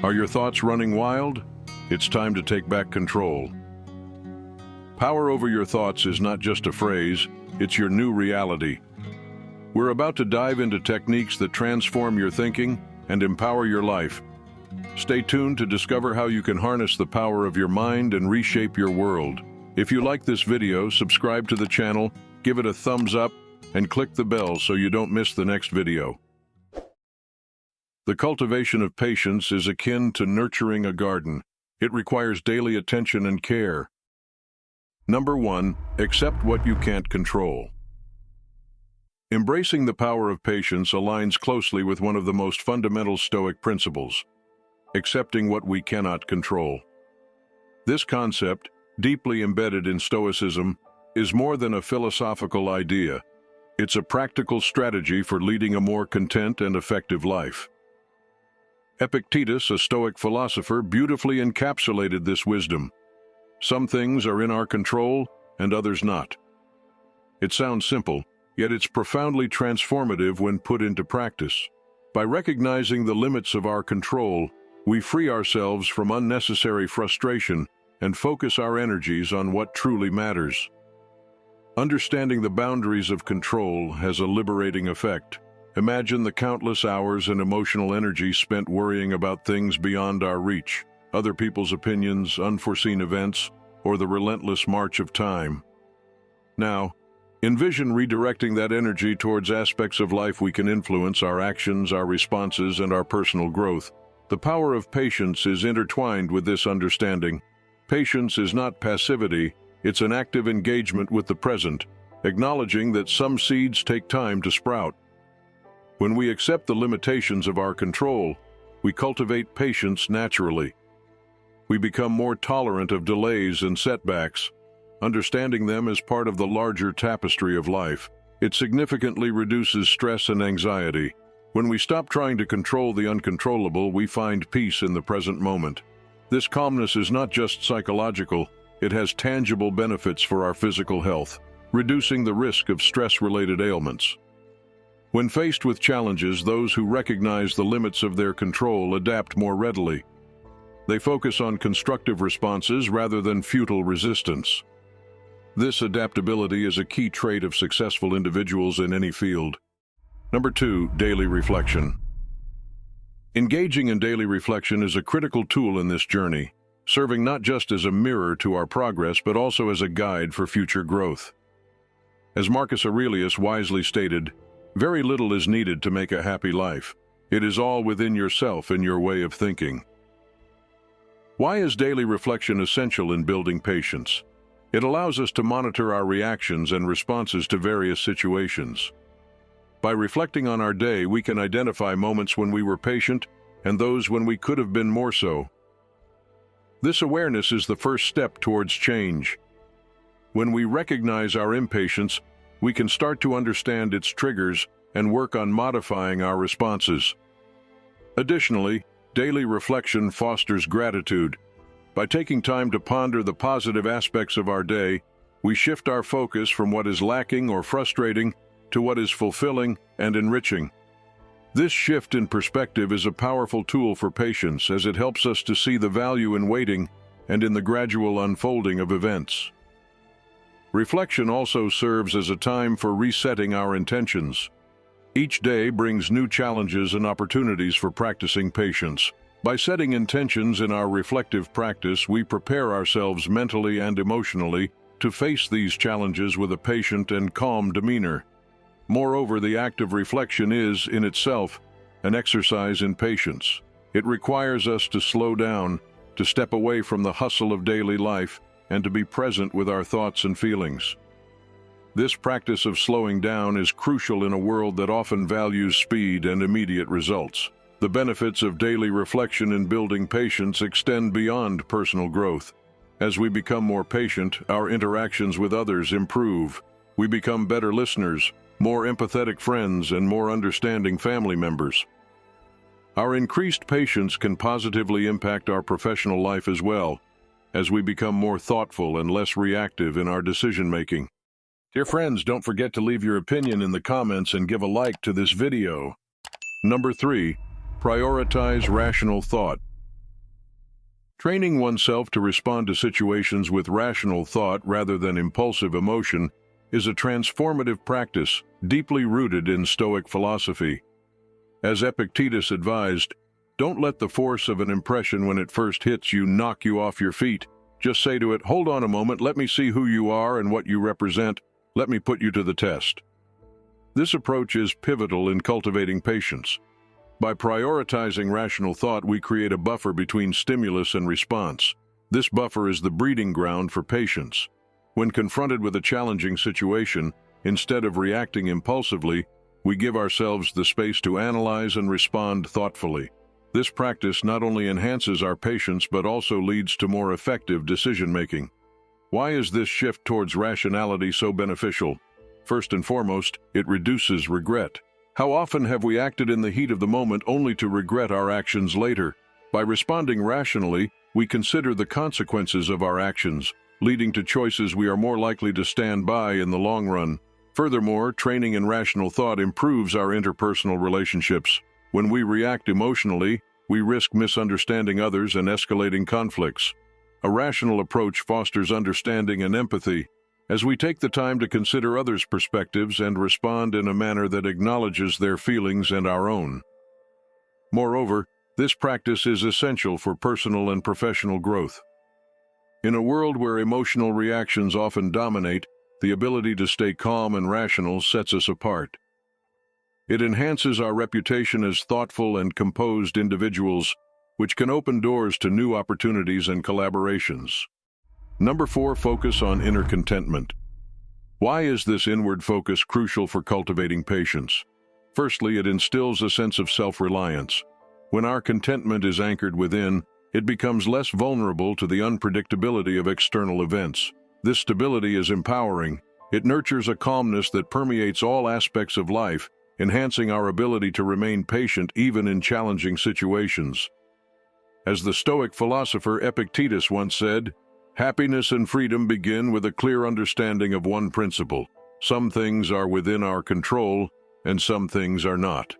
Are your thoughts running wild? It's time to take back control. Power over your thoughts is not just a phrase, it's your new reality. We're about to dive into techniques that transform your thinking and empower your life. Stay tuned to discover how you can harness the power of your mind and reshape your world. If you like this video, subscribe to the channel, give it a thumbs up, and click the bell so you don't miss the next video. The cultivation of patience is akin to nurturing a garden. It requires daily attention and care. Number 1, accept what you can't control. Embracing the power of patience aligns closely with one of the most fundamental Stoic principles, accepting what we cannot control. This concept, deeply embedded in Stoicism, is more than a philosophical idea. It's a practical strategy for leading a more content and effective life. Epictetus, a Stoic philosopher, beautifully encapsulated this wisdom. Some things are in our control and others not. It sounds simple, yet it's profoundly transformative when put into practice. By recognizing the limits of our control, we free ourselves from unnecessary frustration and focus our energies on what truly matters. Understanding the boundaries of control has a liberating effect. Imagine the countless hours and emotional energy spent worrying about things beyond our reach, other people's opinions, unforeseen events, or the relentless march of time. Now, envision redirecting that energy towards aspects of life we can influence: our actions, our responses, and our personal growth. The power of patience is intertwined with this understanding. Patience is not passivity, it's an active engagement with the present, acknowledging that some seeds take time to sprout. When we accept the limitations of our control, we cultivate patience naturally. We become more tolerant of delays and setbacks, understanding them as part of the larger tapestry of life. It significantly reduces stress and anxiety. When we stop trying to control the uncontrollable, we find peace in the present moment. This calmness is not just psychological, it has tangible benefits for our physical health, reducing the risk of stress-related ailments. When faced with challenges, those who recognize the limits of their control adapt more readily. They focus on constructive responses rather than futile resistance. This adaptability is a key trait of successful individuals in any field. Number 2, daily reflection. Engaging in daily reflection is a critical tool in this journey, serving not just as a mirror to our progress, but also as a guide for future growth. As Marcus Aurelius wisely stated, very little is needed to make a happy life. It is all within yourself and your way of thinking. Why is daily reflection essential in building patience? It allows us to monitor our reactions and responses to various situations. By reflecting on our day, we can identify moments when we were patient and those when we could have been more so. This awareness is the first step towards change. When we recognize our impatience, we can start to understand its triggers and work on modifying our responses. Additionally, daily reflection fosters gratitude. By taking time to ponder the positive aspects of our day, we shift our focus from what is lacking or frustrating to what is fulfilling and enriching. This shift in perspective is a powerful tool for patience, as it helps us to see the value in waiting and in the gradual unfolding of events. Reflection also serves as a time for resetting our intentions. Each day brings new challenges and opportunities for practicing patience. By setting intentions in our reflective practice, we prepare ourselves mentally and emotionally to face these challenges with a patient and calm demeanor. Moreover, the act of reflection is, in itself, an exercise in patience. It requires us to slow down, to step away from the hustle of daily life, and to be present with our thoughts and feelings. This practice of slowing down is crucial in a world that often values speed and immediate results. The benefits of daily reflection in building patience extend beyond personal growth. As we become more patient, our interactions with others improve. We become better listeners, more empathetic friends, and more understanding family members. Our increased patience can positively impact our professional life as well, as we become more thoughtful and less reactive in our decision-making. Dear friends, don't forget to leave your opinion in the comments and give a like to this video. Number 3, prioritize rational thought. Training oneself to respond to situations with rational thought rather than impulsive emotion is a transformative practice deeply rooted in Stoic philosophy. As Epictetus advised, don't let the force of an impression when it first hits you knock you off your feet. Just say to it, hold on a moment, let me see who you are and what you represent, let me put you to the test. This approach is pivotal in cultivating patience. By prioritizing rational thought, we create a buffer between stimulus and response. This buffer is the breeding ground for patience. When confronted with a challenging situation, instead of reacting impulsively, we give ourselves the space to analyze and respond thoughtfully. This practice not only enhances our patience but also leads to more effective decision-making. Why is this shift towards rationality so beneficial? First and foremost, it reduces regret. How often have we acted in the heat of the moment only to regret our actions later? By responding rationally, we consider the consequences of our actions, leading to choices we are more likely to stand by in the long run. Furthermore, training in rational thought improves our interpersonal relationships. When we react emotionally, we risk misunderstanding others and escalating conflicts. A rational approach fosters understanding and empathy, as we take the time to consider others' perspectives and respond in a manner that acknowledges their feelings and our own. Moreover, this practice is essential for personal and professional growth. In a world where emotional reactions often dominate, the ability to stay calm and rational sets us apart. It enhances our reputation as thoughtful and composed individuals, which can open doors to new opportunities and collaborations. Number 4, focus on inner contentment. Why is this inward focus crucial for cultivating patience? Firstly, it instills a sense of self-reliance. When our contentment is anchored within, it becomes less vulnerable to the unpredictability of external events. This stability is empowering. It nurtures a calmness that permeates all aspects of life, enhancing our ability to remain patient even in challenging situations. As the Stoic philosopher Epictetus once said, "Happiness and freedom begin with a clear understanding of one principle. Some things are within our control, and some things are not."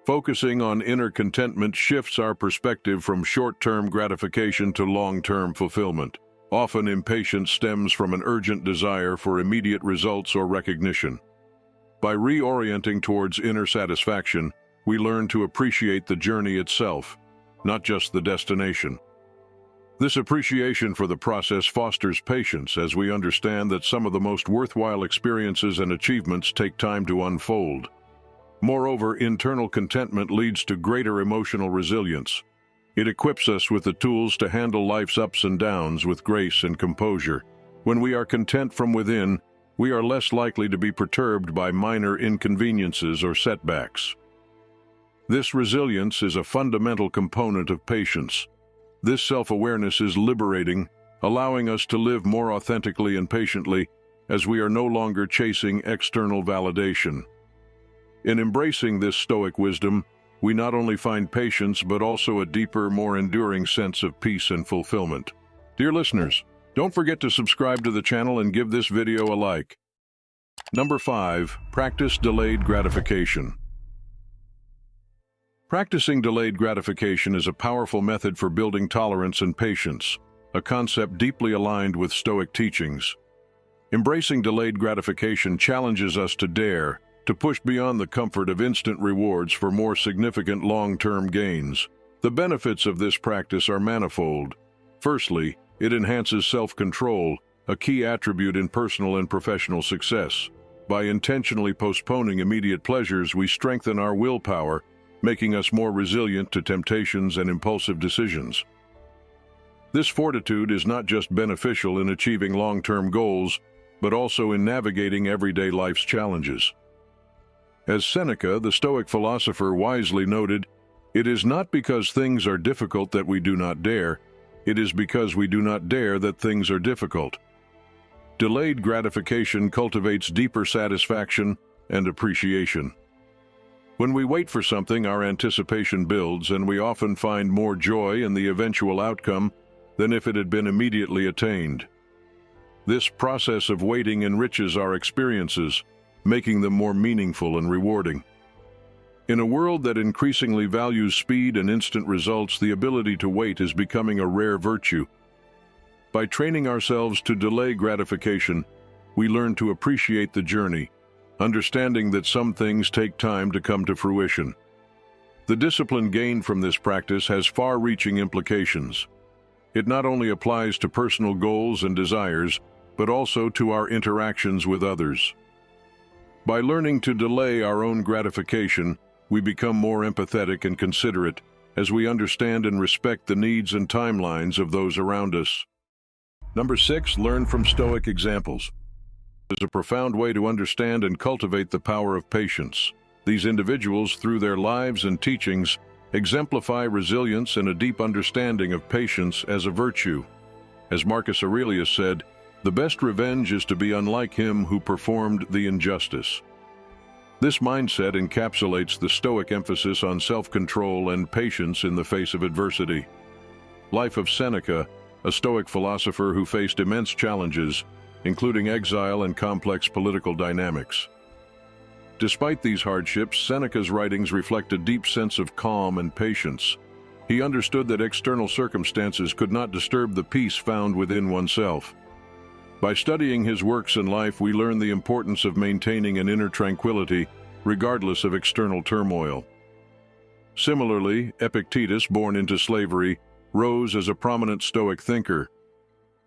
Focusing on inner contentment shifts our perspective from short-term gratification to long-term fulfillment. Often, impatience stems from an urgent desire for immediate results or recognition. By reorienting towards inner satisfaction, we learn to appreciate the journey itself, not just the destination. This appreciation for the process fosters patience as we understand that some of the most worthwhile experiences and achievements take time to unfold. Moreover, internal contentment leads to greater emotional resilience. It equips us with the tools to handle life's ups and downs with grace and composure. When we are content from within, we are less likely to be perturbed by minor inconveniences or setbacks. This resilience is a fundamental component of patience. This self-awareness is liberating, allowing us to live more authentically and patiently as we are no longer chasing external validation. In embracing this Stoic wisdom, we not only find patience but also a deeper, more enduring sense of peace and fulfillment. Dear listeners, don't forget to subscribe to the channel and give this video a like. Number 5, practice delayed gratification. Practicing delayed gratification is a powerful method for building tolerance and patience, a concept deeply aligned with Stoic teachings. Embracing delayed gratification challenges us to push beyond the comfort of instant rewards for more significant long-term gains. The benefits of this practice are manifold. Firstly, it enhances self-control, a key attribute in personal and professional success. By intentionally postponing immediate pleasures, we strengthen our willpower, making us more resilient to temptations and impulsive decisions. This fortitude is not just beneficial in achieving long-term goals, but also in navigating everyday life's challenges. As Seneca, the Stoic philosopher, wisely noted, "It is not because things are difficult that we do not dare, it is because we do not dare that things are difficult." Delayed gratification cultivates deeper satisfaction and appreciation. When we wait for something, our anticipation builds, and we often find more joy in the eventual outcome than if it had been immediately attained. This process of waiting enriches our experiences, making them more meaningful and rewarding. In a world that increasingly values speed and instant results, the ability to wait is becoming a rare virtue. By training ourselves to delay gratification, we learn to appreciate the journey, understanding that some things take time to come to fruition. The discipline gained from this practice has far-reaching implications. It not only applies to personal goals and desires, but also to our interactions with others. By learning to delay our own gratification, we become more empathetic and considerate as we understand and respect the needs and timelines of those around us. Number 6, learn from Stoic examples. It is a profound way to understand and cultivate the power of patience. These individuals, through their lives and teachings, exemplify resilience and a deep understanding of patience as a virtue. As Marcus Aurelius said, "The best revenge is to be unlike him who performed the injustice." This mindset encapsulates the Stoic emphasis on self-control and patience in the face of adversity. Life of Seneca, a Stoic philosopher who faced immense challenges, including exile and complex political dynamics. Despite these hardships, Seneca's writings reflect a deep sense of calm and patience. He understood that external circumstances could not disturb the peace found within oneself. By studying his works and life, we learn the importance of maintaining an inner tranquility, regardless of external turmoil. Similarly, Epictetus, born into slavery, rose as a prominent Stoic thinker.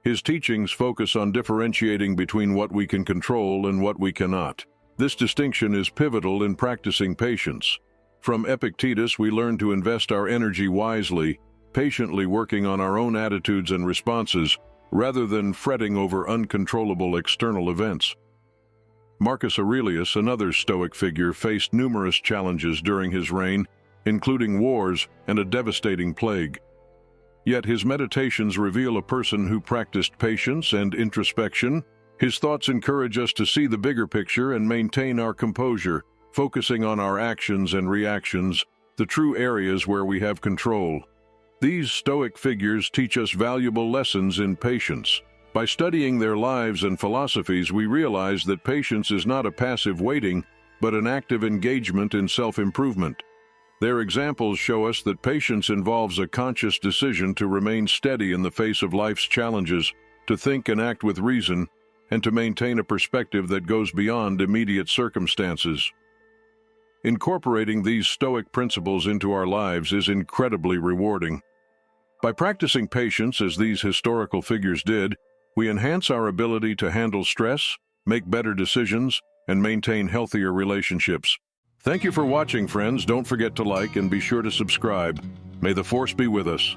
His teachings focus on differentiating between what we can control and what we cannot. This distinction is pivotal in practicing patience. From Epictetus, we learn to invest our energy wisely, patiently working on our own attitudes and responses, rather than fretting over uncontrollable external events. Marcus Aurelius, another Stoic figure, faced numerous challenges during his reign, including wars and a devastating plague. Yet his meditations reveal a person who practiced patience and introspection. His thoughts encourage us to see the bigger picture and maintain our composure, focusing on our actions and reactions, the true areas where we have control. These Stoic figures teach us valuable lessons in patience. By studying their lives and philosophies, we realize that patience is not a passive waiting, but an active engagement in self-improvement. Their examples show us that patience involves a conscious decision to remain steady in the face of life's challenges, to think and act with reason, and to maintain a perspective that goes beyond immediate circumstances. Incorporating these Stoic principles into our lives is incredibly rewarding. By practicing patience as these historical figures did, we enhance our ability to handle stress, make better decisions, and maintain healthier relationships. Thank you for watching, friends. Don't forget to like and be sure to subscribe. May the Force be with us.